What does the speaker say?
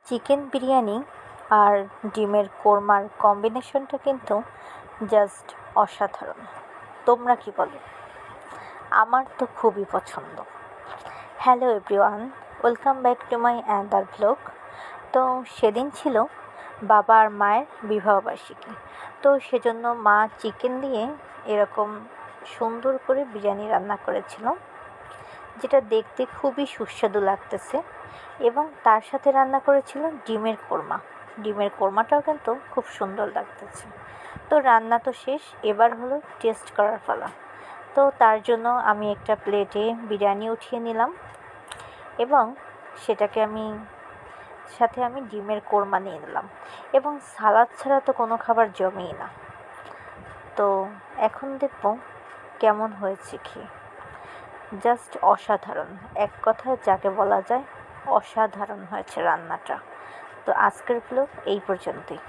Chicken biryani আর ডিমের কোরমার কম্বিনেশনটা কিন্তু জাস্ট অসাধারণ। তোমরা কি বলো? আমার তো খুবই পছন্দ। Hello everyone, welcome back to my another vlog. তো সেদিন ছিল বাবা আর মায়ের বিবাহবার্ষিকী। তো সেজন্য মা চিকেন দিয়ে এরকম সুন্দর করে বিরিয়ানি রান্না করেছিল, যেটা দেখতে খুবই সুস্বাদু লাগতেছে, এবং তার সাথে রান্না করেছিল ডিমের কোরমা। ডিমের কোরমাটাও কিন্তু খুব সুন্দর লাগতেছে। তো রান্না তো শেষ, এবার হলো টেস্ট করার পালা। তো তার জন্য আমি একটা প্লেটে বিরিয়ানি উঠিয়ে নিলাম এবং সেটাকে সাথে আমি ডিমের কোরমা নিয়ে নিলাম, এবং সালাদ ছাড়া তো কোনো খাবার জমেই না। তো এখন দেখব কেমন হয়েছে খেয়ে। জাস্ট অসাধারণ, এক কথায় যাকে বলা যায় অসাধারণ হয়েছে রান্নাটা। তো আজকের ব্লগ এই পর্যন্তই।